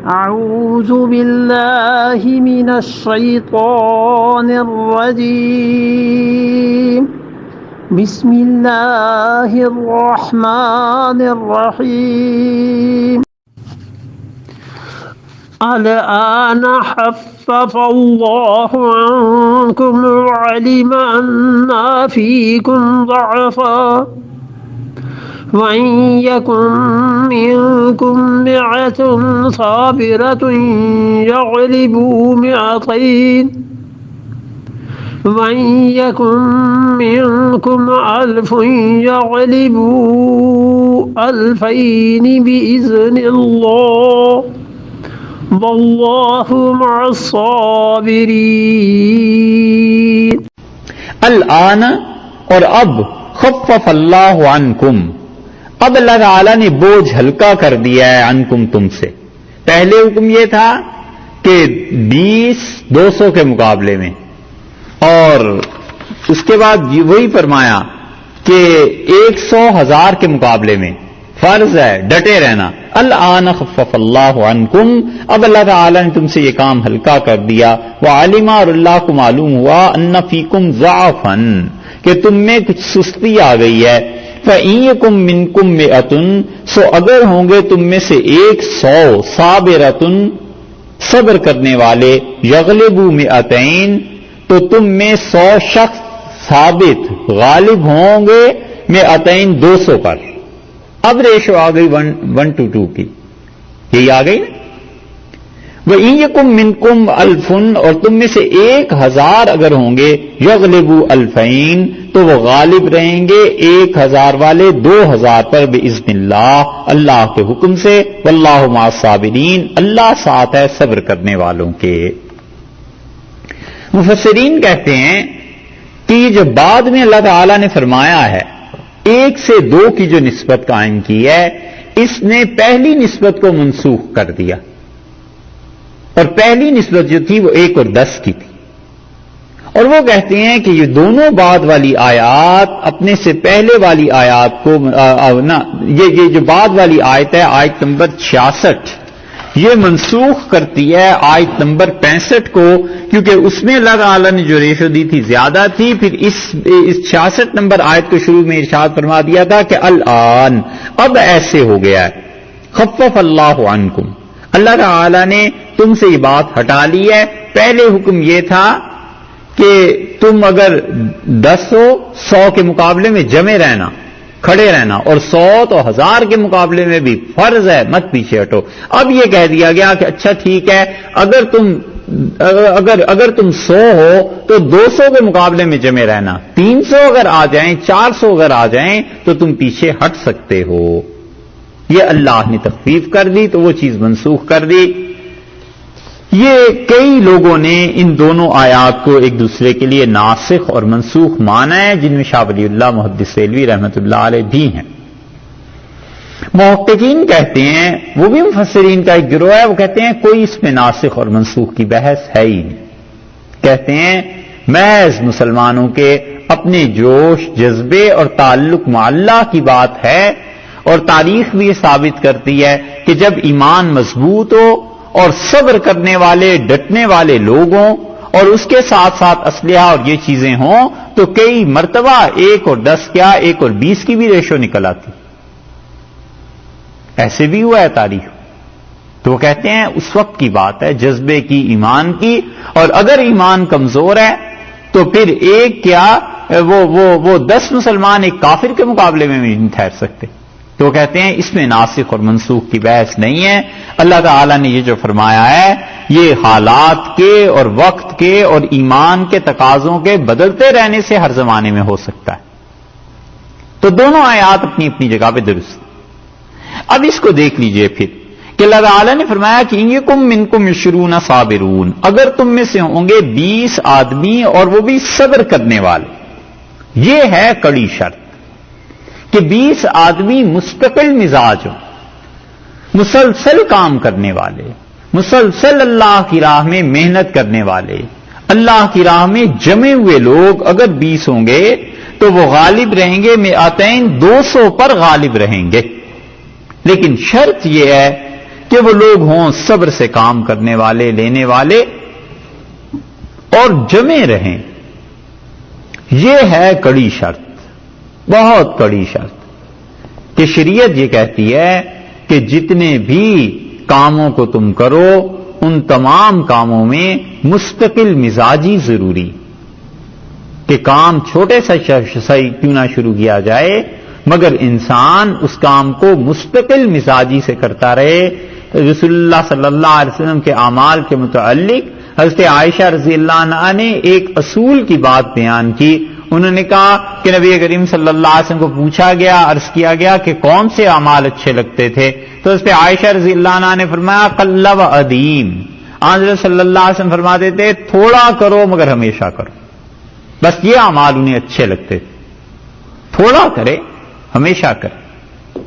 أعوذ بالله من الشيطان الرجيم بسم الله الرحمن الرحيم الآن خفف الله عنكم وعلم أن فيكم ضعفا وإن يكن منكم مئة صابرة يغلبوا مئتين وإن يكن منكم ألف يغلبوا ألفين بإذن الله والله مع الصابرين. الآن اور اب خفف اللہ عنکم، اب اللہ تعالیٰ نے بوجھ ہلکا کر دیا ہے عنکم تم سے. پہلے حکم یہ تھا کہ 20 200 کے مقابلے میں، اور اس کے بعد وہی فرمایا کہ 100 1000 کے مقابلے میں فرض ہے ڈٹے رہنا. الآن خفف اللہ عنکم، اب اللہ تعالیٰ نے تم سے یہ کام ہلکا کر دیا. وعلم، اور اللہ کو معلوم ہوا، ان فیکم ضعفا، کہ تم میں کچھ سستی آ گئی ہے. فَإِن يَكُن مِّنكُم مِّئَةٌ، سو اگر ہوں گے تم میں سے 100 صابرۃ، صبر کرنے والے، یغلبوا مئتین، تو تم میں 100 شخص ثابت غالب ہوں گے مئتین 200 پر. اب ریشو آ گئی 1:2 کی، یہی آ گئی نا. وَإِن يَكُن مِّنكُمْ أَلْفٌ، اور تم میں سے 1000 اگر ہوں گے، یغلبوا ألفین، تو وہ غالب رہیں گے 1000 والے 2000 پر بِإِذْنِ اللَّهِ، اللہ کے حکم سے. وَاللَّهُ مَعَ الصَّابِرِينَ، اللہ ساتھ ہے صبر کرنے والوں کے. مفسرین کہتے ہیں کہ یہ جو بعد میں اللہ تعالیٰ نے فرمایا ہے 1 سے 2 کی جو نسبت قائم کی ہے، اس نے پہلی نسبت کو منسوخ کر دیا، اور پہلی نسبت جو تھی وہ 1 اور 10 کی تھی. اور وہ کہتے ہیں کہ یہ دونوں بعد والی آیات اپنے سے پہلے والی آیات کو یہ جو بعد والی آیت ہے، آیت نمبر 66، یہ منسوخ کرتی ہے آیت نمبر 65 کو، کیونکہ اس میں اللہ تعالیٰ نے جو ریشو دی تھی زیادہ تھی. پھر اس 66 نمبر آیت کو شروع میں ارشاد فرما دیا تھا کہ الآن، اب ایسے ہو گیا ہے، خفف اللہ عنکم، اللہ تعالیٰ نے تم سے یہ بات ہٹا لی ہے. پہلے حکم یہ تھا کہ تم اگر 10 ہو 100 کے مقابلے میں جمے رہنا، کھڑے رہنا، اور 100 تو 1000 کے مقابلے میں بھی فرض ہے مت پیچھے ہٹو. اب یہ کہہ دیا گیا کہ اچھا ٹھیک ہے، اگر تم 100 ہو تو 200 کے مقابلے میں جمے رہنا، 300 اگر آ جائیں، 400 اگر آ جائیں تو تم پیچھے ہٹ سکتے ہو. یہ اللہ نے تخفیف کر دی تو وہ چیز منسوخ کر دی. یہ کئی لوگوں نے ان دونوں آیات کو ایک دوسرے کے لیے ناسخ اور منسوخ مانا ہے، جن میں شاہ ولی اللہ محدث دہلوی رحمۃ اللہ علیہ بھی ہیں. محققین کہتے ہیں، وہ بھی مفسرین کا ایک گروہ ہے، وہ کہتے ہیں کوئی اس میں ناسخ اور منسوخ کی بحث ہے ہی نہیں. کہتے ہیں محض مسلمانوں کے اپنے جوش، جذبے اور تعلق مع اللہ کی بات ہے، اور تاریخ بھی یہ ثابت کرتی ہے کہ جب ایمان مضبوط ہو اور صبر کرنے والے، ڈٹنے والے لوگ ہوں، اور اس کے ساتھ ساتھ اسلحہ اور یہ چیزیں ہوں، تو کئی مرتبہ 1 اور 10 کیا 1 اور 20 کی بھی ریشو نکل آتی. ایسے بھی ہوا ہے تاریخ. تو وہ کہتے ہیں اس وقت کی بات ہے، جذبے کی، ایمان کی، اور اگر ایمان کمزور ہے تو پھر ایک کیا وہ 10 مسلمان ایک کافر کے مقابلے میں بھی نہیں ٹھہر سکتے. تو وہ کہتے ہیں اس میں ناسخ اور منسوخ کی بحث نہیں ہے. اللہ تعالیٰ نے یہ جو فرمایا ہے یہ حالات کے اور وقت کے اور ایمان کے تقاضوں کے بدلتے رہنے سے ہر زمانے میں ہو سکتا ہے. تو دونوں آیات اپنی اپنی جگہ پہ درست. اب اس کو دیکھ لیجئے پھر کہ اللہ تعالیٰ نے فرمایا کہ ان یکم منکم 20 صابرون، اگر تم میں سے ہوں گے 20 آدمی اور وہ بھی صبر کرنے والے. یہ ہے کڑی شرط کہ 20 آدمی مستقل مزاج ہوں، مسلسل کام کرنے والے، مسلسل اللہ کی راہ میں محنت کرنے والے، اللہ کی راہ میں جمے ہوئے لوگ اگر 20 ہوں گے تو وہ غالب رہیں گے 200 پر غالب رہیں گے. لیکن شرط یہ ہے کہ وہ لوگ ہوں صبر سے کام کرنے والے، لینے والے، اور جمے رہیں۔ یہ ہے کڑی شرط، بہت کڑی شرط، کہ شریعت یہ کہتی ہے کہ جتنے بھی کاموں کو تم کرو ان تمام کاموں میں مستقل مزاجی ضروری، کہ کام چھوٹے سے کیوں نہ شروع کیا جائے مگر انسان اس کام کو مستقل مزاجی سے کرتا رہے۔ رسول اللہ صلی اللہ علیہ وسلم کے اعمال کے متعلق حضرت عائشہ رضی اللہ عنہا نے ایک اصول کی بات بیان کی۔ انہوں نے کہا کہ نبی کریم صلی اللہ علیہ وسلم کو پوچھا گیا، عرض کیا گیا کہ کون سے اعمال اچھے لگتے تھے، تو حضرت عائشہ رضی اللہ عنہا نے فرمایا قل و ادیم۔ حضرت صلی اللہ علیہ وسلم فرماتے تھے تھوڑا کرو مگر ہمیشہ کرو، بس یہ اعمال انہیں اچھے لگتے تھے، تھوڑا کرے ہمیشہ کرے۔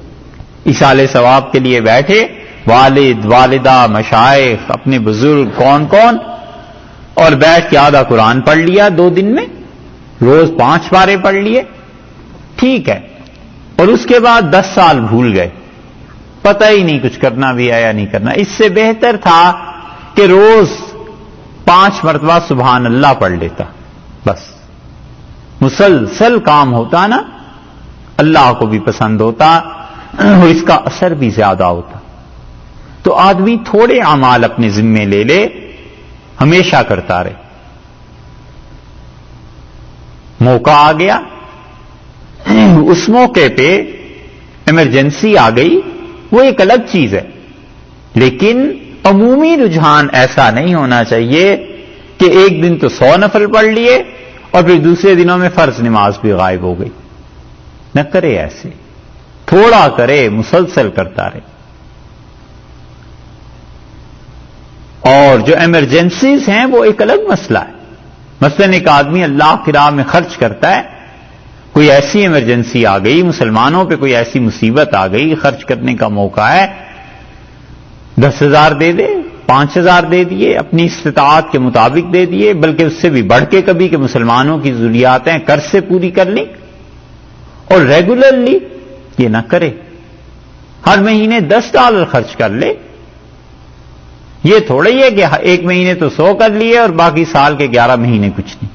ایصال ثواب کے لیے بیٹھے، والد، والدہ، مشائخ، اپنے بزرگ، کون کون، اور بیٹھ کے آدھا قرآن پڑھ لیا 2 دن میں، روز 5 پارے پڑھ لیے، ٹھیک ہے، اور اس کے بعد 10 سال بھول گئے، پتہ ہی نہیں کچھ کرنا بھی ہے یا نہیں کرنا۔ اس سے بہتر تھا کہ روز 5 مرتبہ سبحان اللہ پڑھ لیتا، بس مسلسل کام ہوتا نا، اللہ کو بھی پسند ہوتا اور اس کا اثر بھی زیادہ ہوتا۔ تو آدمی تھوڑے اعمال اپنے ذمے لے لے، ہمیشہ کرتا رہے۔ موقع آ گیا، اس موقع پہ ایمرجنسی آ گئی، وہ ایک الگ چیز ہے، لیکن عمومی رجحان ایسا نہیں ہونا چاہیے کہ ایک دن تو 100 نفل پڑھ لیے اور پھر دوسرے دنوں میں فرض نماز بھی غائب ہو گئی۔ نہ کرے ایسے، تھوڑا کرے، مسلسل کرتا رہے۔ اور جو ایمرجنسیز ہیں وہ ایک الگ مسئلہ ہے۔ مثلاً ایک آدمی اللہ کی راہ میں خرچ کرتا ہے، کوئی ایسی ایمرجنسی آ گئی، مسلمانوں پہ کوئی ایسی مصیبت آ گئی، خرچ کرنے کا موقع ہے، 10,000 دے دے، 5,000 دے دیے، اپنی استطاعت کے مطابق دے دیے، بلکہ اس سے بھی بڑھ کے کبھی کہ مسلمانوں کی ضروریاتیں قرض سے پوری کر لیں، اور ریگولرلی یہ نہ کرے، ہر مہینے $10 خرچ کر لے۔ یہ تھوڑا ہی ہے کہ ایک مہینے تو 100 کر لیے اور باقی سال کے 11 مہینے کچھ نہیں،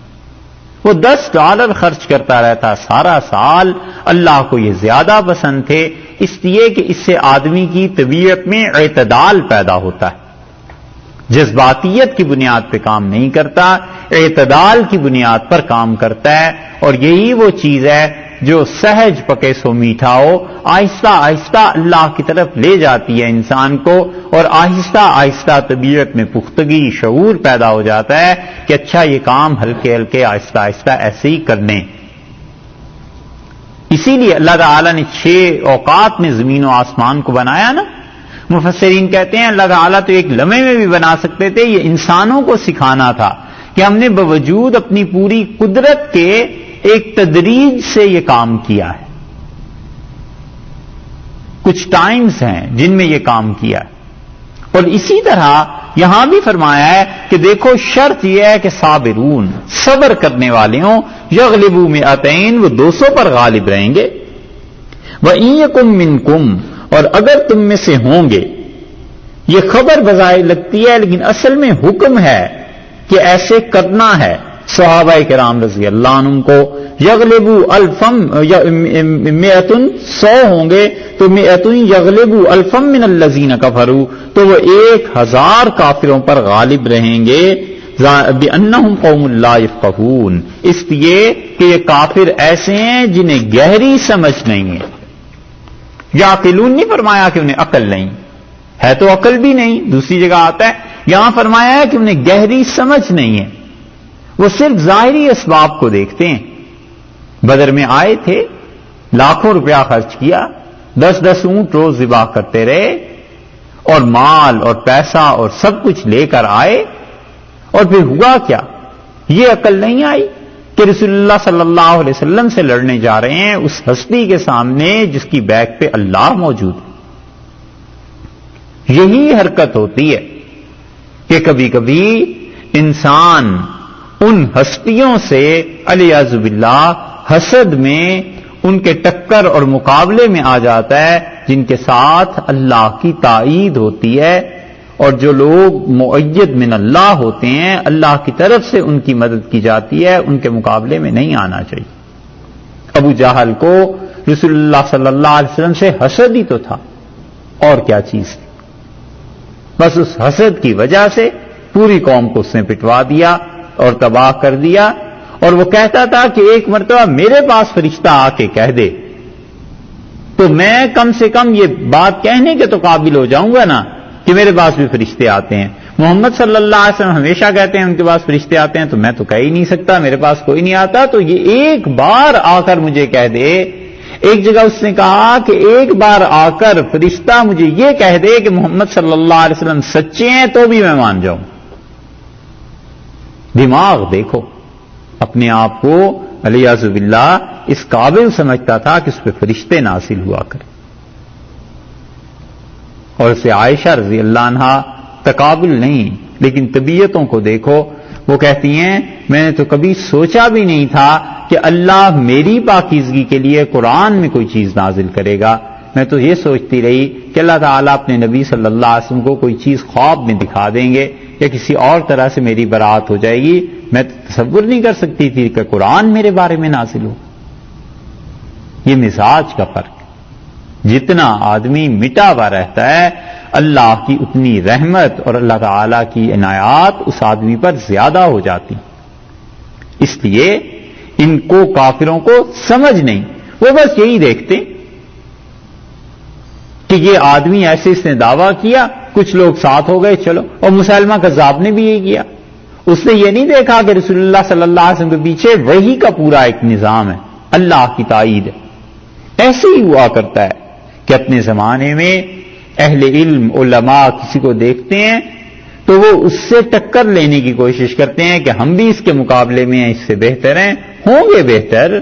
وہ $10 خرچ کرتا رہتا سارا سال۔ اللہ کو یہ زیادہ پسند تھے، اس لیے کہ اس سے آدمی کی طبیعت میں اعتدال پیدا ہوتا ہے، جذباتیت کی بنیاد پہ کام نہیں کرتا، اعتدال کی بنیاد پر کام کرتا ہے، اور یہی وہ چیز ہے جو سہج پکے سو میٹھا ہو، آہستہ آہستہ اللہ کی طرف لے جاتی ہے انسان کو، اور آہستہ آہستہ طبیعت میں پختگی، شعور پیدا ہو جاتا ہے کہ اچھا یہ کام ہلکے ہلکے آہستہ آہستہ ایسے ہی کرنے۔ اسی لیے اللہ تعالیٰ نے 6 اوقات میں زمین و آسمان کو بنایا نا۔ مفسرین کہتے ہیں اللہ تعالیٰ تو ایک لمحے میں بھی بنا سکتے تھے، یہ انسانوں کو سکھانا تھا کہ ہم نے باوجود اپنی پوری قدرت کے ایک تدریج سے یہ کام کیا ہے، کچھ ٹائمز ہیں جن میں یہ کام کیا ہے۔ اور اسی طرح یہاں بھی فرمایا ہے کہ دیکھو شرط یہ ہے کہ صابرون، صبر کرنے والے ہوں، یغلبوا مئتین، وہ 200 پر غالب رہیں گے، وَإِن یَکُن مِّنکُم، اور اگر تم میں سے ہوں گے۔ یہ خبر بظاہر لگتی ہے لیکن اصل میں حکم ہے کہ ایسے کرنا ہے۔ صحابہ کرام رضی اللہ عنہم کو یغلبوا الفم، مئتن 100 ہوں گے تو مئتن یغلبوا الفم من الذین کفروا، تو وہ 1000 کافروں پر غالب رہیں گے، بأنہم قوم لا یفقہون، اس لیے کہ یہ کافر ایسے ہیں جنہیں گہری سمجھ نہیں ہے۔ یعقلون نہیں فرمایا کہ انہیں عقل نہیں ہے، تو عقل بھی نہیں، دوسری جگہ آتا ہے، یہاں فرمایا ہے کہ انہیں گہری سمجھ نہیں ہے، وہ صرف ظاہری اسباب کو دیکھتے ہیں۔ بدر میں آئے تھے، لاکھوں روپیہ خرچ کیا، 10 اونٹ روز ذبح کرتے رہے، اور مال اور پیسہ اور سب کچھ لے کر آئے، اور پھر ہوا کیا؟ یہ عقل نہیں آئی کہ رسول اللہ صلی اللہ علیہ وسلم سے لڑنے جا رہے ہیں اس ہستی کے سامنے جس کی بیک پہ اللہ موجود ہے۔ یہی حرکت ہوتی ہے کہ کبھی کبھی انسان ان ہستیوں سے علیاذ باللہ حسد میں ان کے ٹکر اور مقابلے میں آ جاتا ہے جن کے ساتھ اللہ کی تائید ہوتی ہے، اور جو لوگ مؤید من اللہ ہوتے ہیں، اللہ کی طرف سے ان کی مدد کی جاتی ہے، ان کے مقابلے میں نہیں آنا چاہیے۔ ابو جہل کو رسول اللہ صلی اللہ علیہ وسلم سے حسد ہی تو تھا، اور کیا چیز تھی؟ بس اس حسد کی وجہ سے پوری قوم کو اس نے پٹوا دیا اور تباہ کر دیا، اور وہ کہتا تھا کہ ایک مرتبہ میرے پاس فرشتہ آ کے کہہ دے تو میں کم سے کم یہ بات کہنے کے تو قابل ہو جاؤں گا نا کہ میرے پاس بھی فرشتے آتے ہیں۔ محمد صلی اللہ علیہ وسلم ہمیشہ کہتے ہیں ان کے پاس فرشتے آتے ہیں، تو میں تو کہہ ہی نہیں سکتا، میرے پاس کوئی نہیں آتا، تو یہ ایک بار آ کر مجھے کہہ دے۔ ایک جگہ اس نے کہا کہ ایک بار آ کر فرشتہ مجھے یہ کہہ دے کہ محمد صلی اللہ علیہ وسلم سچے ہیں تو بھی میں مان جاؤں۔ دماغ دیکھو، اپنے آپ کو علیاذ باللہ اس قابل سمجھتا تھا کہ اس پہ فرشتے نازل ہوا کریں، اور اسے عائشہ رضی اللہ عنہا تقابل نہیں لیکن طبیعتوں کو دیکھو، وہ کہتی ہیں میں نے تو کبھی سوچا بھی نہیں تھا کہ اللہ میری پاکیزگی کے لیے قرآن میں کوئی چیز نازل کرے گا، میں تو یہ سوچتی رہی کہ اللہ تعالیٰ اپنے نبی صلی اللہ علیہ وسلم کو کوئی چیز خواب میں دکھا دیں گے یا کسی اور طرح سے میری برات ہو جائے گی، میں تصور نہیں کر سکتی تھی کہ قرآن میرے بارے میں نازل ہو۔ یہ مزاج کا فرق، جتنا آدمی مٹا ہوا رہتا ہے اللہ کی اتنی رحمت اور اللہ تعالی کی عنایات اس آدمی پر زیادہ ہو جاتی، اس لیے ان کو کافروں کو سمجھ نہیں، وہ بس یہی دیکھتے کہ یہ آدمی ایسے اس نے دعویٰ کیا، کچھ لوگ ساتھ ہو گئے چلو، اور مسلمہ کذاب نے بھی یہ کیا، اس نے یہ نہیں دیکھا کہ رسول اللہ صلی اللہ علیہ وسلم کے پیچھے وحی کا پورا ایک نظام ہے، اللہ کی تائید ہے۔ ایسے ہی ہوا کرتا ہے کہ اپنے زمانے میں اہل علم علماء کسی کو دیکھتے ہیں تو وہ اس سے ٹکر لینے کی کوشش کرتے ہیں کہ ہم بھی اس کے مقابلے میں اس سے بہتر ہیں، ہوں گے بہتر،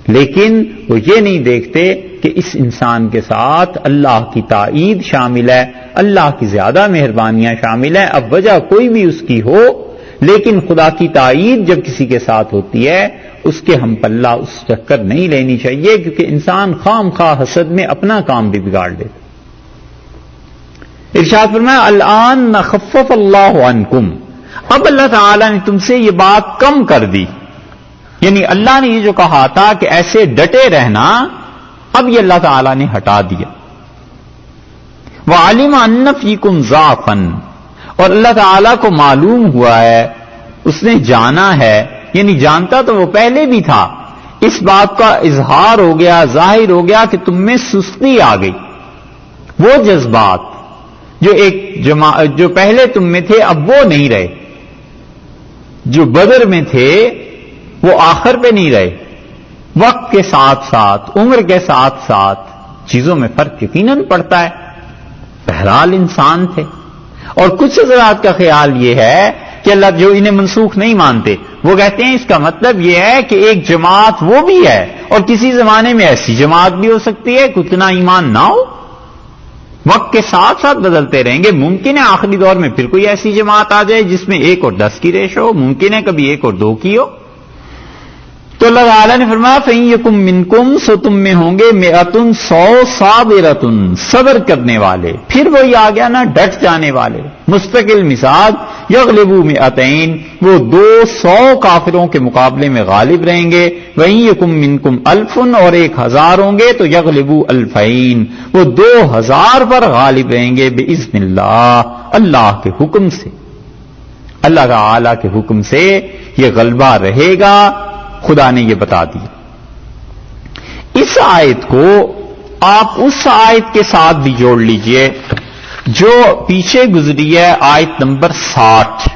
لیکن وہ یہ نہیں دیکھتے کہ اس انسان کے ساتھ اللہ کی تائید شامل ہے، اللہ کی زیادہ مہربانیاں شامل ہیں، اب وجہ کوئی بھی اس کی ہو لیکن خدا کی تائید جب کسی کے ساتھ ہوتی ہے اس کے ہم پلہ اس ٹکر نہیں لینی چاہیے، کیونکہ انسان خام خواہ حسد میں اپنا کام بھی بگاڑ دیتا۔ ارشاد فرمایا الآن نخفف اللہ عنکم، اب اللہ تعالیٰ نے تم سے یہ بات کم کر دی، یعنی اللہ نے یہ جو کہا تھا کہ ایسے ڈٹے رہنا اب یہ اللہ تعالیٰ نے ہٹا دیا۔ وعلم ان فیکم ضعفا، اور اللہ تعالیٰ کو معلوم ہوا ہے، اس نے جانا ہے، یعنی جانتا تو وہ پہلے بھی تھا، اس بات کا اظہار ہو گیا، ظاہر ہو گیا کہ تم میں سستی آ گئی، وہ جذبات جو پہلے تم میں تھے اب وہ نہیں رہے، جو بدر میں تھے وہ آخر پہ نہیں رہے، وقت کے ساتھ ساتھ عمر کے ساتھ ساتھ چیزوں میں فرق یقیناً پڑتا ہے، بہرحال انسان تھے۔ اور کچھ حضرات کا خیال یہ ہے کہ اللہ جو انہیں منسوخ نہیں مانتے وہ کہتے ہیں اس کا مطلب یہ ہے کہ ایک جماعت وہ بھی ہے اور کسی زمانے میں ایسی جماعت بھی ہو سکتی ہے کہ اتنا ایمان نہ ہو، وقت کے ساتھ ساتھ بدلتے رہیں گے، ممکن ہے آخری دور میں پھر کوئی ایسی جماعت آ جائے جس میں 1 اور 10 کی ریشو ہو، ممکن ہے کبھی 1 اور 2 کی ہو۔ تو اللہ تعالیٰ نے فرمایا فَإِن يَكُن مِّنكُمْ، سو تم میں ہوں گے 100 صابرۃ، صبر کرنے والے، پھر وہی آ گیا نا ڈٹ جانے والے، مستقل مزاج، یغلبوا 200، وہ 200 کافروں کے مقابلے میں غالب رہیں گے، وَإِن يَكُن مِّنكُمْ 1000، اور 1000 ہوں گے تو یغلبوا 2000، وہ 2000 پر غالب رہیں گے بِإِذْنِ اللَّهِ، اللہ کے حکم سے، اللہ تعالی کے حکم سے یہ غلبہ رہے گا، خدا نے یہ بتا دیا۔ اس آیت کو آپ اس آیت کے ساتھ بھی جوڑ لیجئے جو پیچھے گزری ہے، آیت نمبر 60،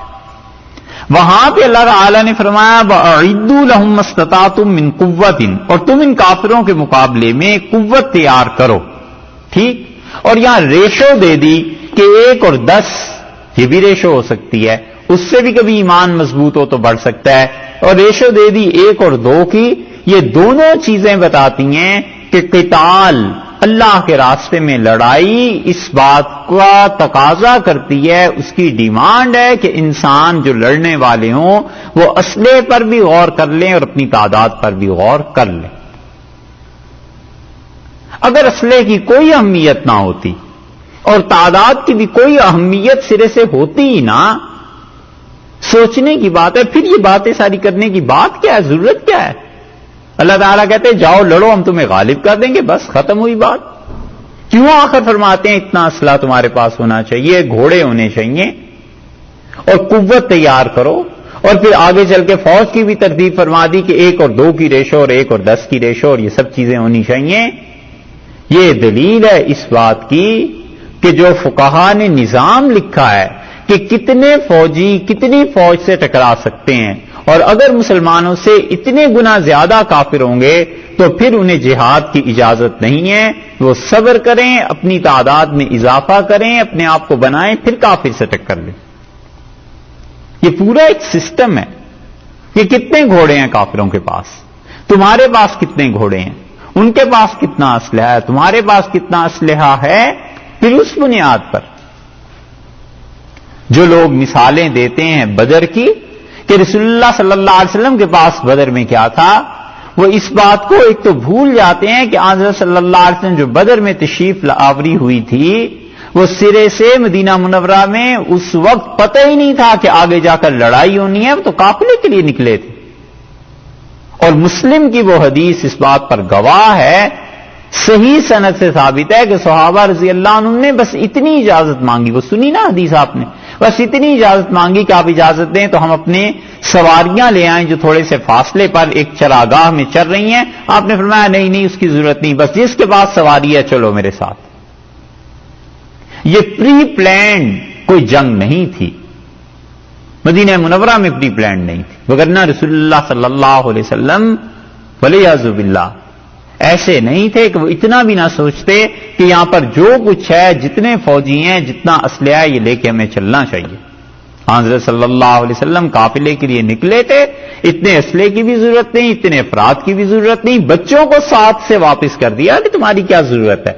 وہاں پہ اللہ تعالی نے فرمایا وَأَعِدُّوا لَهُم مَّا اسْتَطَعْتُم مِّن قُوَّةٍ، اور تم ان کافروں کے مقابلے میں قوت تیار کرو، ٹھیک، اور یہاں ریشو دے دی کہ 1 اور 10، یہ بھی ریشو ہو سکتی ہے، اس سے بھی کبھی ایمان مضبوط ہو تو بڑھ سکتا ہے، اور ریشو دے دی 1 اور 2 کی، یہ دونوں چیزیں بتاتی ہیں کہ قتال، اللہ کے راستے میں لڑائی اس بات کا تقاضا کرتی ہے، اس کی ڈیمانڈ ہے کہ انسان جو لڑنے والے ہوں وہ اسلحے پر بھی غور کر لیں اور اپنی تعداد پر بھی غور کر لیں۔ اگر اسلحے کی کوئی اہمیت نہ ہوتی اور تعداد کی بھی کوئی اہمیت سرے سے ہوتی ہی نہ، سوچنے کی بات ہے، پھر یہ باتیں ساری کرنے کی بات کیا ہے، ضرورت کیا ہے؟ اللہ تعالیٰ کہتے ہیں جاؤ لڑو، ہم تمہیں غالب کر دیں گے، بس ختم ہوئی بات۔ کیوں آخر فرماتے ہیں اتنا اسلحہ تمہارے پاس ہونا چاہیے، گھوڑے ہونے چاہیے اور قوت تیار کرو، اور پھر آگے چل کے فوج کی بھی ترتیب فرما دی کہ 1 اور 2 کی ریشو اور 1 اور 10 کی ریشو اور یہ سب چیزیں ہونی چاہیے۔ یہ دلیل ہے اس بات کی کہ جو فقہا نے نظام لکھا ہے کہ کتنے فوجی کتنی فوج سے ٹکرا سکتے ہیں، اور اگر مسلمانوں سے اتنے گنا زیادہ کافر ہوں گے تو پھر انہیں جہاد کی اجازت نہیں ہے، وہ صبر کریں، اپنی تعداد میں اضافہ کریں، اپنے آپ کو بنائیں، پھر کافر سے ٹکر لیں۔ یہ پورا ایک سسٹم ہے کہ کتنے گھوڑے ہیں کافروں کے پاس، تمہارے پاس کتنے گھوڑے ہیں، ان کے پاس کتنا اسلحہ ہے، تمہارے پاس کتنا اسلحہ ہے، پھر اس بنیاد پر جو لوگ مثالیں دیتے ہیں بدر کی کہ رسول اللہ صلی اللہ علیہ وسلم کے پاس بدر میں کیا تھا، وہ اس بات کو ایک تو بھول جاتے ہیں کہ حضرت صلی اللہ علیہ وسلم جو بدر میں تشریف آوری ہوئی تھی وہ سرے سے مدینہ منورہ میں اس وقت پتہ ہی نہیں تھا کہ آگے جا کر لڑائی ہونی ہے، وہ تو قافلے کے لیے نکلے تھے۔ اور مسلم کی وہ حدیث اس بات پر گواہ ہے، صحیح سند سے ثابت ہے کہ صحابہ رضی اللہ عنہ نے بس اتنی اجازت مانگی، وہ سنی نا حدیث آپ نے، بس اتنی اجازت مانگی کہ آپ اجازت دیں تو ہم اپنے سواریاں لے آئیں جو تھوڑے سے فاصلے پر ایک چراگاہ میں چل رہی ہیں۔ آپ نے فرمایا نہیں نہیں اس کی ضرورت نہیں، بس جس کے پاس سواری ہے چلو میرے ساتھ۔ یہ پری پلانڈ کوئی جنگ نہیں تھی، مدینہ منورہ میں پری پلانڈ نہیں تھی، وگرنہ رسول اللہ صلی اللہ علیہ وسلم ولیعذ باللہ ایسے نہیں تھے کہ وہ اتنا بھی نہ سوچتے کہ یہاں پر جو کچھ ہے، جتنے فوجی ہیں، جتنا اسلحہ ہے، یہ لے کے ہمیں چلنا چاہیے۔ حضرت صلی اللہ علیہ وسلم قافلے کے لیے نکلے تھے، اتنے اسلحے کی بھی ضرورت نہیں، اتنے افراد کی بھی ضرورت نہیں، بچوں کو ساتھ سے واپس کر دیا کہ تمہاری کیا ضرورت ہے۔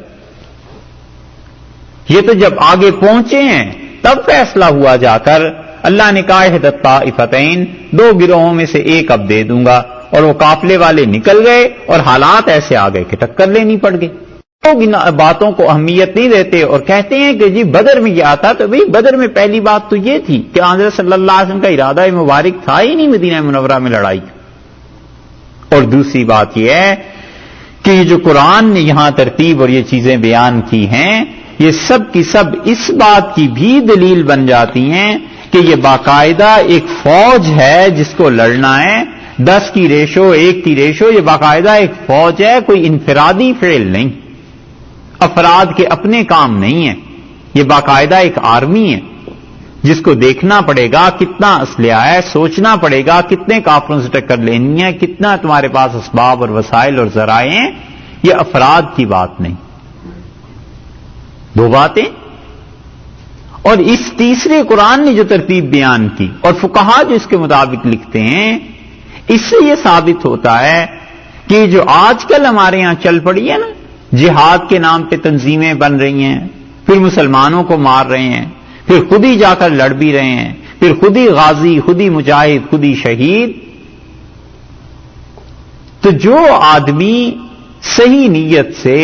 یہ تو جب آگے پہنچے ہیں تب فیصلہ ہوا جا کر، اللہ نے کہا احدت طائفتین، 2 گروہوں میں سے ایک اب دے دوں گا، اور وہ قافلے والے نکل گئے اور حالات ایسے آ گئے کہ ٹکر لینی پڑ گئی۔ لوگ ان باتوں کو اہمیت نہیں دیتے اور کہتے ہیں کہ جی بدر میں کیا تھا، تو بھئی بدر میں پہلی بات تو یہ تھی کہ حضرت صلی اللہ علیہ وسلم کا ارادہ مبارک تھا ہی نہیں مدینہ منورہ میں لڑائی کا، اور دوسری بات یہ ہے کہ یہ جو قرآن نے یہاں ترتیب اور یہ چیزیں بیان کی ہیں، یہ سب کی سب اس بات کی بھی دلیل بن جاتی ہیں کہ یہ باقاعدہ ایک فوج ہے جس کو لڑنا ہے، 10 کی ریشو 1 کی ریشو، یہ باقاعدہ ایک فوج ہے، کوئی انفرادی فعل نہیں، افراد کے اپنے کام نہیں ہے، یہ باقاعدہ ایک آرمی ہے جس کو دیکھنا پڑے گا کتنا اسلحہ ہے، سوچنا پڑے گا کتنے کافروں سے ٹکر لینی ہے، کتنا تمہارے پاس اسباب اور وسائل اور ذرائع ہیں، یہ افراد کی بات نہیں، 2 باتیں۔ اور اس تیسرے قرآن نے جو ترتیب بیان کی اور فقہا جو اس کے مطابق لکھتے ہیں، اس سے یہ ثابت ہوتا ہے کہ جو آج کل ہمارے ہاں چل پڑی ہے نا، جہاد کے نام پہ تنظیمیں بن رہی ہیں، پھر مسلمانوں کو مار رہے ہیں، پھر خود ہی جا کر لڑ بھی رہے ہیں، پھر خود ہی غازی، خود ہی مجاہد، خود ہی شہید، تو جو آدمی صحیح نیت سے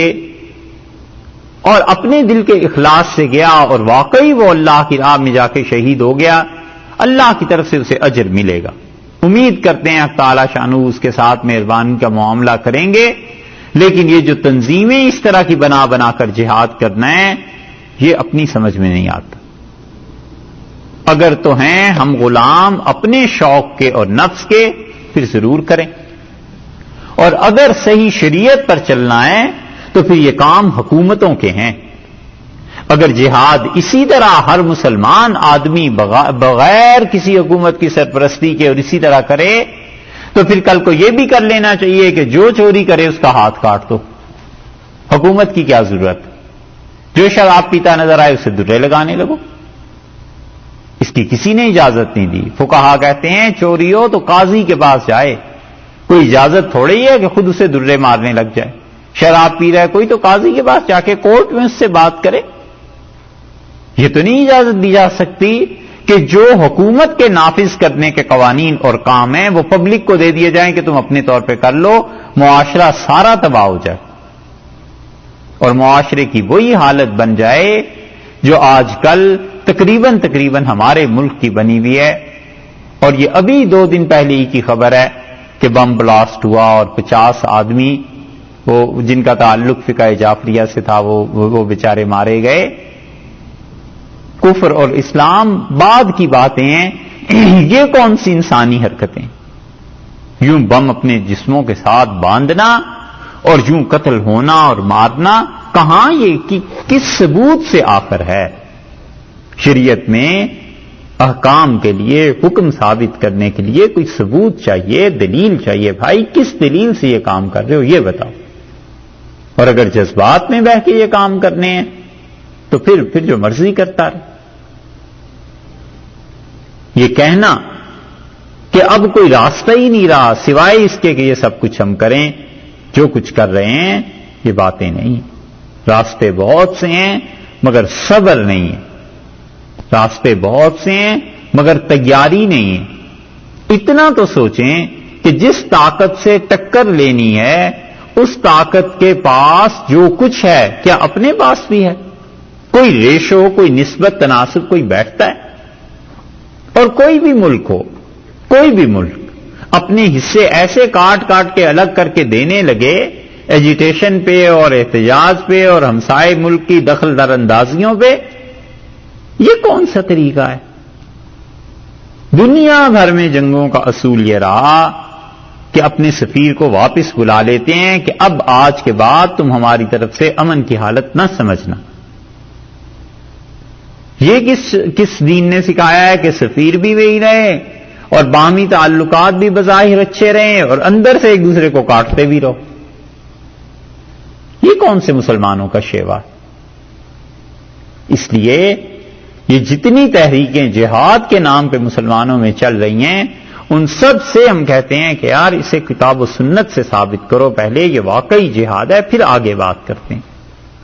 اور اپنے دل کے اخلاص سے گیا اور واقعی وہ اللہ کی راہ میں جا کے شہید ہو گیا، اللہ کی طرف سے اسے اجر ملے گا۔ امید کرتے ہیں اللہ تعالی شانہ اس کے ساتھ مہربانی کا معاملہ کریں گے، لیکن یہ جو تنظیمیں اس طرح کی بنا بنا کر جہاد کرنا ہے، یہ اپنی سمجھ میں نہیں آتا۔ اگر تو ہیں ہم غلام اپنے شوق کے اور نفس کے، پھر ضرور کریں، اور اگر صحیح شریعت پر چلنا ہے تو پھر یہ کام حکومتوں کے ہیں۔ اگر جہاد اسی طرح ہر مسلمان آدمی بغیر کسی حکومت کی سرپرستی کے اور اسی طرح کرے تو پھر کل کو یہ بھی کر لینا چاہیے کہ جو چوری کرے اس کا ہاتھ کاٹ دو، حکومت کی کیا ضرورت؟ جو شراب پیتا نظر آئے اسے درے لگانے لگو، اس کی کسی نے اجازت نہیں دی۔ فقہا کہتے ہیں چوری ہو تو قاضی کے پاس جائے، کوئی اجازت تھوڑی ہے کہ خود اسے درے مارنے لگ جائے۔ شراب پی رہا ہے کوئی تو قاضی کے پاس جا کے کورٹ میں اس سے بات کرے۔ یہ تو نہیں اجازت دی جا سکتی کہ جو حکومت کے نافذ کرنے کے قوانین اور کام ہیں وہ پبلک کو دے دیے جائیں کہ تم اپنے طور پہ کر لو، معاشرہ سارا تباہ ہو جائے۔ اور معاشرے کی وہی حالت بن جائے جو آج کل تقریباً ہمارے ملک کی بنی ہوئی ہے. اور یہ ابھی 2 دن پہلے ہی کی خبر ہے کہ بم بلاسٹ ہوا اور 50 آدمی وہ جن کا تعلق فقہ جعفریہ سے تھا وہ بیچارے مارے گئے. کفر اور اسلام بعد کی باتیں ہیں. یہ کون سی انسانی حرکتیں؟ یوں بم اپنے جسموں کے ساتھ باندھنا اور یوں قتل ہونا اور مارنا، کہاں یہ کس ثبوت سے آخر ہے؟ شریعت میں احکام کے لیے حکم ثابت کرنے کے لیے کوئی ثبوت چاہیے، دلیل چاہیے. بھائی کس دلیل سے یہ کام کر رہے ہو یہ بتاؤ. اور اگر جذبات میں بہ کے یہ کام کرنے ہیں تو پھر جو مرضی کرتا رہے. یہ کہنا کہ اب کوئی راستہ ہی نہیں رہا سوائے اس کے کہ یہ سب کچھ ہم کریں، جو کچھ کر رہے ہیں، یہ باتیں نہیں. راستے بہت سے ہیں مگر صبر نہیں ہے. راستے بہت سے ہیں مگر تیاری نہیں ہے. اتنا تو سوچیں کہ جس طاقت سے ٹکر لینی ہے اس طاقت کے پاس جو کچھ ہے کیا اپنے پاس بھی ہے؟ کوئی ریشو، کوئی نسبت تناسب کوئی بیٹھتا ہے؟ اور کوئی بھی ملک ہو، کوئی بھی ملک اپنے حصے ایسے کاٹ کے الگ کر کے دینے لگے ایجیٹیشن پہ اور احتجاج پہ اور ہمسائے ملک کی دخل در اندازیوں پہ، یہ کون سا طریقہ ہے؟ دنیا بھر میں جنگوں کا اصول یہ رہا کہ اپنے سفیر کو واپس بلا لیتے ہیں کہ اب آج کے بعد تم ہماری طرف سے امن کی حالت نہ سمجھنا. یہ کس دین نے سکھایا ہے کہ سفیر بھی وہی رہے اور باہمی تعلقات بھی بظاہر اچھے رہیں اور اندر سے ایک دوسرے کو کاٹتے بھی رہو؟ یہ کون سے مسلمانوں کا شیوا؟ اس لیے یہ جتنی تحریکیں جہاد کے نام پہ مسلمانوں میں چل رہی ہیں ان سب سے ہم کہتے ہیں کہ یار اسے کتاب و سنت سے ثابت کرو پہلے یہ واقعی جہاد ہے، پھر آگے بات کرتے ہیں.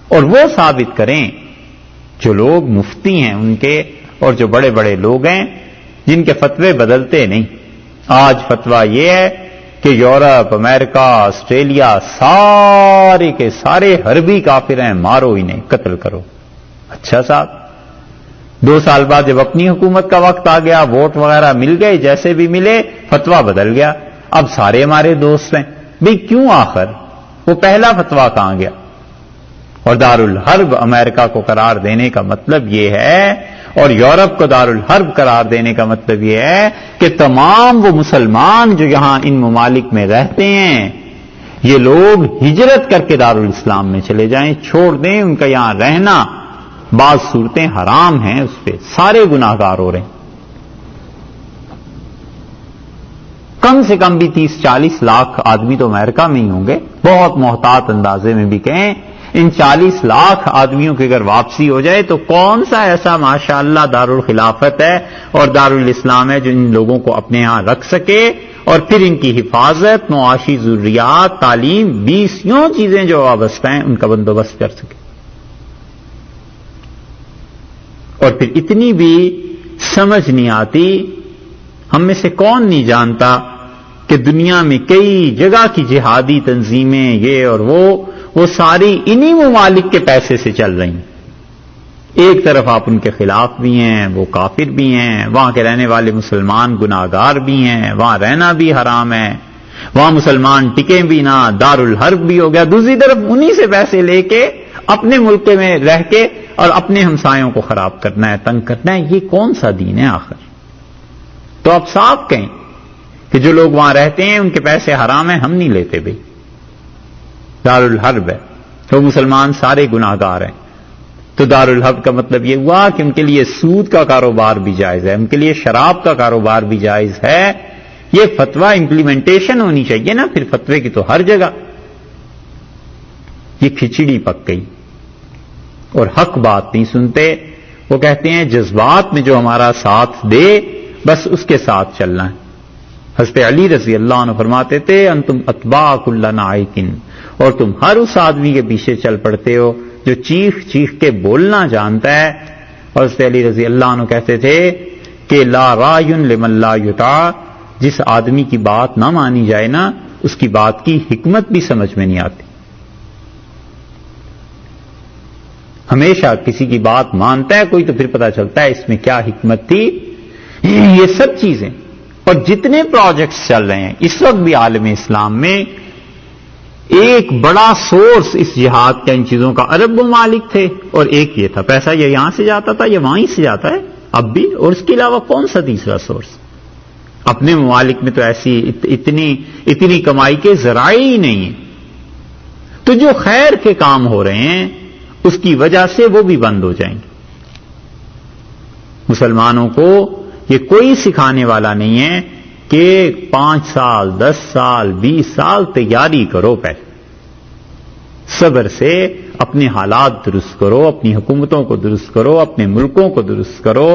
اور وہ ثابت کریں جو لوگ مفتی ہیں ان کے اور جو بڑے بڑے لوگ ہیں جن کے فتوے بدلتے نہیں. آج فتویٰ یہ ہے کہ یورپ، امریکہ، آسٹریلیا سارے کے سارے حربی کافر ہیں، مارو انہیں، قتل کرو. اچھا صاحب، 2 سال بعد جب اپنی حکومت کا وقت آ گیا، ووٹ وغیرہ مل گئے، جیسے بھی ملے، فتویٰ بدل گیا. اب سارے ہمارے دوست ہیں. بھئی کیوں آخر؟ وہ پہلا فتویٰ کہاں گیا؟ اور دارالحرب امریکہ کو قرار دینے کا مطلب یہ ہے اور یورپ کو دارالحرب قرار دینے کا مطلب یہ ہے کہ تمام وہ مسلمان جو یہاں ان ممالک میں رہتے ہیں یہ لوگ ہجرت کر کے دارالاسلام میں چلے جائیں، چھوڑ دیں ان کا یہاں رہنا. بعض صورتیں حرام ہیں، اس پہ سارے گناہگار ہو رہے ہیں. کم سے کم بھی 30-40 لاکھ آدمی تو امریکہ میں ہی ہوں گے. بہت محتاط اندازے میں بھی کہیں ان 40 لاکھ آدمیوں کی اگر واپسی ہو جائے تو کون سا ایسا ماشاءاللہ دارالخلافت ہے اور دارالاسلام ہے جو ان لوگوں کو اپنے ہاں رکھ سکے اور پھر ان کی حفاظت، معاشی ضروریات، تعلیم، 20 یوں چیزیں جو وابستہ ہیں ان کا بندوبست کر سکے. اور پھر اتنی بھی سمجھ نہیں آتی، ہم میں سے کون نہیں جانتا کہ دنیا میں کئی جگہ کی جہادی تنظیمیں یہ اور وہ ساری انہی ممالک کے پیسے سے چل رہی ہیں. ایک طرف آپ ان کے خلاف بھی ہیں، وہ کافر بھی ہیں، وہاں کے رہنے والے مسلمان گناہگار بھی ہیں، وہاں رہنا بھی حرام ہے، وہاں مسلمان ٹکیں بھی نہ، دارالحرب بھی ہو گیا. دوسری طرف انہی سے پیسے لے کے اپنے ملک میں رہ کے اور اپنے ہمسایوں کو خراب کرنا ہے، تنگ کرنا ہے. یہ کون سا دین ہے آخر؟ تو آپ صاف کہیں کہ جو لوگ وہاں رہتے ہیں ان کے پیسے حرام ہیں، ہم نہیں لیتے. بھائی دارالحرب ہے تو مسلمان سارے گناہگار ہیں. تو دارالحرب کا مطلب یہ ہوا کہ ان کے لیے سود کا کاروبار بھی جائز ہے، ان کے لیے شراب کا کاروبار بھی جائز ہے. یہ فتویٰ امپلیمنٹیشن ہونی چاہیے نا. پھر فتوے کی تو ہر جگہ یہ کھچڑی پک گئی اور حق بات نہیں سنتے. وہ کہتے ہیں جذبات میں جو ہمارا ساتھ دے بس اس کے ساتھ چلنا ہے. حضرت علی رضی اللہ عنہ فرماتے تھے انتم اتباع کل نائق، اور تم ہر اس آدمی کے پیچھے چل پڑتے ہو جو چیخ چیخ کے بولنا جانتا ہے. اور حضرت علی رضی اللہ عنہ کہتے تھے کہ لا رائع لمن لا یطاع، جس آدمی کی بات نہ مانی جائے نا اس کی بات کی حکمت بھی سمجھ میں نہیں آتی. ہمیشہ کسی کی بات مانتا ہے کوئی تو پھر پتہ چلتا ہے اس میں کیا حکمت تھی. یہ سب چیزیں اور جتنے پروجیکٹس چل رہے ہیں اس وقت بھی عالم اسلام میں، ایک بڑا سورس اس جہاد کا ان چیزوں کا عرب ممالک تھے، اور ایک یہ تھا پیسہ یہ یہاں سے جاتا تھا یا وہیں سے جاتا ہے اب بھی، اور اس کے علاوہ کون سا تیسرا سورس؟ اپنے ممالک میں تو ایسی اتنی کمائی کے ذرائع ہی نہیں ہیں. تو جو خیر کے کام ہو رہے ہیں اس کی وجہ سے وہ بھی بند ہو جائیں گے. مسلمانوں کو یہ کوئی سکھانے والا نہیں ہے کہ 5 سال 10 سال 20 سال تیاری کرو، پہلے صبر سے اپنے حالات درست کرو، اپنی حکومتوں کو درست کرو، اپنے ملکوں کو درست کرو،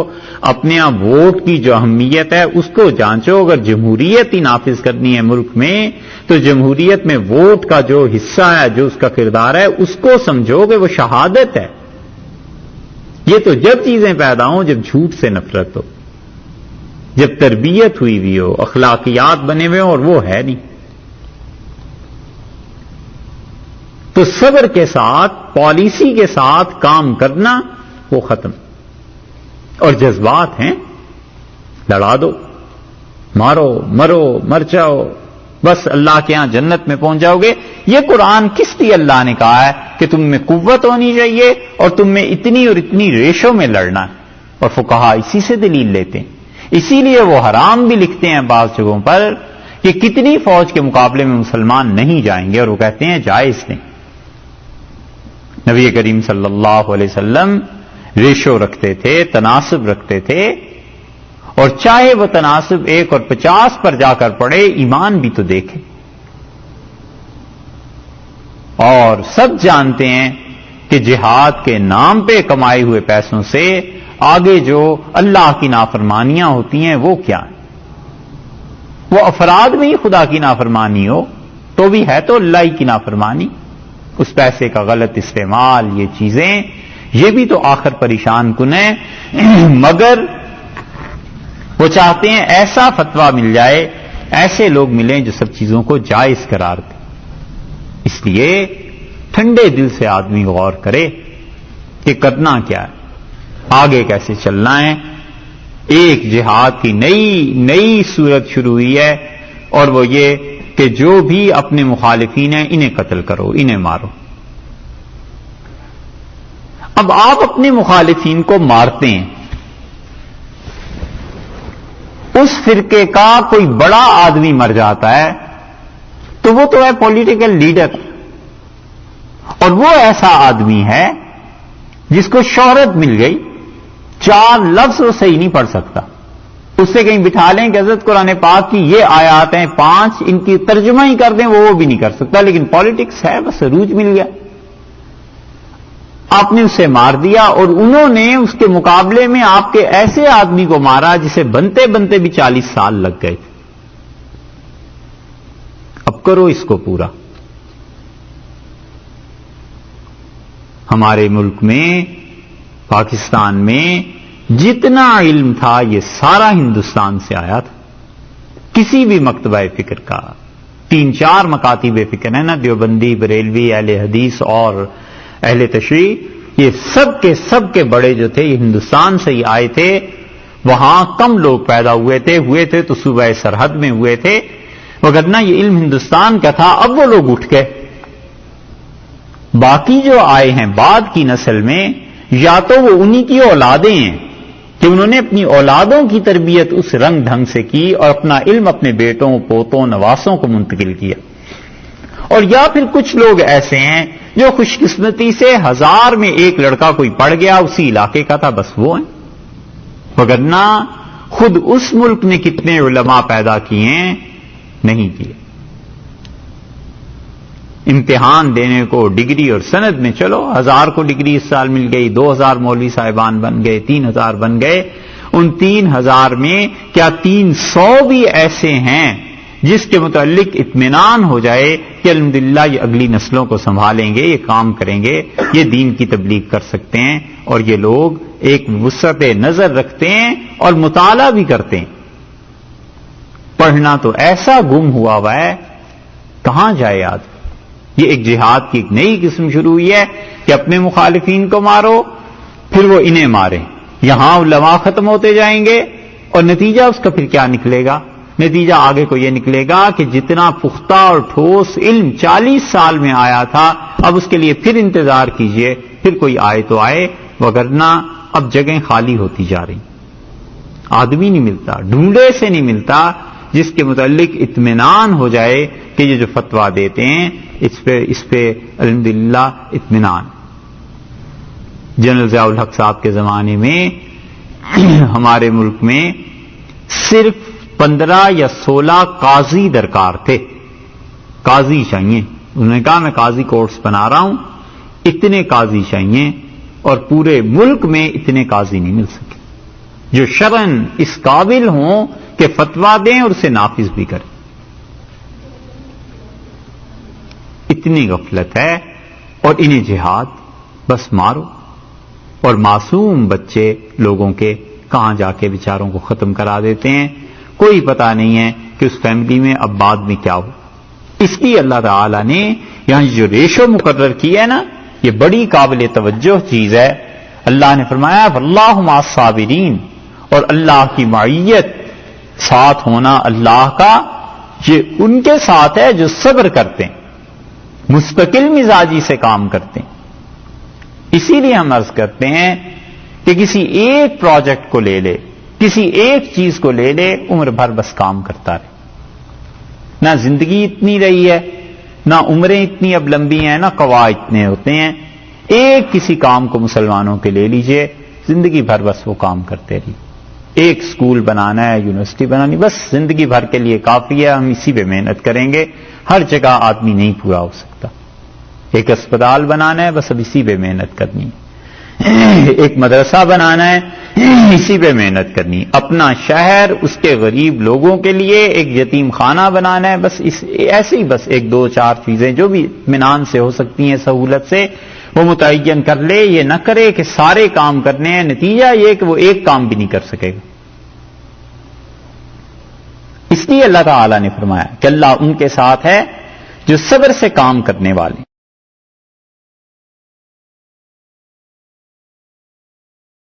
اپنے یہاں ووٹ کی جو اہمیت ہے اس کو جانچو. اگر جمہوریت ہی نافذ کرنی ہے ملک میں تو جمہوریت میں ووٹ کا جو حصہ ہے، جو اس کا کردار ہے، اس کو سمجھو کہ وہ شہادت ہے. یہ تو جب چیزیں پیدا ہوں جب جھوٹ سے نفرت ہو، جب تربیت ہوئی بھی ہو، اخلاقیات بنے ہوئے ہوں، اور وہ ہے نہیں. تو صبر کے ساتھ، پالیسی کے ساتھ کام کرنا وہ ختم. اور جذبات ہیں، لڑا دو، مارو مرو مر جاؤ، بس اللہ کے ہاں جنت میں پہنچ جاؤ گے. یہ قرآن کس لیے اللہ نے کہا ہے کہ تم میں قوت ہونی چاہیے اور تم میں اتنی اور اتنی ریشو میں لڑنا ہے. اور فقہا اسی سے دلیل لیتے ہیں. اسی لیے وہ حرام بھی لکھتے ہیں بعض جگہوں پر کہ کتنی فوج کے مقابلے میں مسلمان نہیں جائیں گے، اور وہ کہتے ہیں جائز نہیں. نبی کریم صلی اللہ علیہ وسلم ریشو رکھتے تھے، تناسب رکھتے تھے، اور چاہے وہ تناسب 1 اور 50 پر جا کر پڑے، ایمان بھی تو دیکھے. اور سب جانتے ہیں کہ جہاد کے نام پہ کمائے ہوئے پیسوں سے آگے جو اللہ کی نافرمانیاں ہوتی ہیں وہ کیا ہیں؟ وہ افراد میں ہی خدا کی نافرمانی ہو تو بھی ہے تو اللہ ہی کی نافرمانی. اس پیسے کا غلط استعمال، یہ چیزیں، یہ بھی تو آخر پریشان کن ہے. مگر وہ چاہتے ہیں ایسا فتویٰ مل جائے، ایسے لوگ ملیں جو سب چیزوں کو جائز قرار دیں. اس لیے ٹھنڈے دل سے آدمی غور کرے کہ کرنا کیا ہے، آگے کیسے چلنا ہے. ایک جہاد کی نئی صورت شروع ہوئی ہے، اور وہ یہ کہ جو بھی اپنے مخالفین ہیں انہیں قتل کرو، انہیں مارو. اب آپ اپنے مخالفین کو مارتے ہیں، اس فرقے کا کوئی بڑا آدمی مر جاتا ہے تو وہ تو ہے پولیٹیکل لیڈر، اور وہ ایسا آدمی ہے جس کو شہرت مل گئی، 4 لفظ وہ صحیح نہیں پڑھ سکتا. اس سے کہیں بٹھا لیں کہ حضرت قرآن پاک کی یہ آیات ہیں 5، ان کی ترجمہ ہی کر دیں، وہ بھی نہیں کر سکتا. لیکن پالیٹکس ہے، بس عروج مل گیا، آپ نے اسے مار دیا. اور انہوں نے اس کے مقابلے میں آپ کے ایسے آدمی کو مارا جسے بنتے بنتے بھی 40 سال لگ گئے تھے. اب کرو اس کو پورا. ہمارے ملک میں، پاکستان میں جتنا علم تھا یہ سارا ہندوستان سے آیا تھا. کسی بھی مکتبہ فکر کا 3-4 مکاتب فکر ہیں نا، دیوبندی، بریلوی، اہل حدیث اور اہل تشریح، یہ سب کے بڑے جو تھے یہ ہندوستان سے ہی آئے تھے. وہاں کم لوگ پیدا ہوئے تھے تو صوبہ سرحد میں ہوئے تھے، وگرنہ یہ علم ہندوستان کا تھا. اب وہ لوگ اٹھ گئے. باقی جو آئے ہیں بعد کی نسل میں، یا تو وہ انہی کی اولادیں ہیں کہ انہوں نے اپنی اولادوں کی تربیت اس رنگ ڈھنگ سے کی اور اپنا علم اپنے بیٹوں، پوتوں، نواسوں کو منتقل کیا، اور یا پھر کچھ لوگ ایسے ہیں جو خوش قسمتی سے 1000 میں 1 لڑکا کوئی پڑ گیا، اسی علاقے کا تھا، بس وہ ہیں. وگرنہ خود اس ملک نے کتنے علماء پیدا کیے ہیں، نہیں کیے. امتحان دینے کو ڈگری اور سند میں چلو 1000 کو ڈگری اس سال مل گئی، 2000 مولوی صاحبان بن گئے، 3000 بن گئے. ان 3000 میں کیا 300 بھی ایسے ہیں جس کے متعلق اطمینان ہو جائے کہ الحمدللہ یہ اگلی نسلوں کو سنبھالیں گے، یہ کام کریں گے، یہ دین کی تبلیغ کر سکتے ہیں؟ اور یہ لوگ ایک وسعت نظر رکھتے ہیں اور مطالعہ بھی کرتے ہیں. پڑھنا تو ایسا گم ہوا ہے، کہاں جائے آدمی. یہ ایک جہاد کی ایک نئی قسم شروع ہوئی ہے کہ اپنے مخالفین کو مارو پھر وہ انہیں ماریں. یہاں علماء ختم ہوتے جائیں گے اور نتیجہ اس کا پھر کیا نکلے گا؟ نتیجہ آگے کو یہ نکلے گا کہ جتنا پختہ اور ٹھوس علم 40 سال میں آیا تھا اب اس کے لیے پھر انتظار کیجئے، پھر کوئی آئے تو آئے، وگرنہ اب جگہیں خالی ہوتی جا رہی. آدمی نہیں ملتا، ڈھونڈے سے نہیں ملتا جس کے متعلق اطمینان ہو جائے کہ یہ جو فتویٰ دیتے ہیں اس پہ الحمدللہ اطمینان. جنرل ضیاء الحق صاحب کے زمانے میں ہمارے ملک میں صرف 15 یا 16 قاضی درکار تھے. قاضی چاہیے. انہوں نے کہا میں قاضی کورس بنا رہا ہوں، اتنے قاضی چاہیے، اور پورے ملک میں اتنے قاضی نہیں مل سکے جو شرعاً اس قابل ہوں کہ فتویٰ دیں اور اسے نافذ بھی کریں. اتنی غفلت ہے. اور انہیں جہاد بس مارو، اور معصوم بچے لوگوں کے کہاں جا کے بیچاروں کو ختم کرا دیتے ہیں. کوئی پتہ نہیں ہے کہ اس فیملی میں اب بعد میں کیا ہو. اس لیے اللہ تعالی نے یہاں جو ریشو مقرر کی ہے نا، یہ بڑی قابل توجہ چیز ہے. اللہ نے فرمایا واللہ مع الصابرین، اور اللہ کی معیت، ساتھ ہونا اللہ کا، یہ ان کے ساتھ ہے جو صبر کرتے ہیں، مستقل مزاجی سے کام کرتے ہیں. اسی لیے ہم عرض کرتے ہیں کہ کسی ایک پروجیکٹ کو لے لے، کسی ایک چیز کو لے لے، عمر بھر بس کام کرتا رہے. نہ زندگی اتنی رہی ہے، نہ عمریں اتنی اب لمبی ہیں، نہ قوا اتنے ہوتے ہیں. ایک کسی کام کو مسلمانوں کے لے لیجئے، زندگی بھر بس وہ کام کرتے رہیے. ایک سکول بنانا ہے، یونیورسٹی بنانی، بس زندگی بھر کے لیے کافی ہے. ہم اسی پہ محنت کریں گے. ہر جگہ آدمی نہیں پورا ہو سکتا. ایک اسپتال بنانا ہے، بس اب اسی پہ محنت کرنی ہے. ایک مدرسہ بنانا ہے، اسی پہ محنت کرنی. اپنا شہر، اس کے غریب لوگوں کے لیے ایک یتیم خانہ بنانا ہے، بس ایسے ہی بس 1 2 4 چیزیں جو بھی اطمینان سے ہو سکتی ہیں، سہولت سے وہ متعین کر لے. یہ نہ کرے کہ سارے کام کرنے ہیں، نتیجہ یہ کہ وہ ایک کام بھی نہیں کر سکے گا. اس لیے اللہ تعالی نے فرمایا کہ اللہ ان کے ساتھ ہے جو صبر سے کام کرنے والے.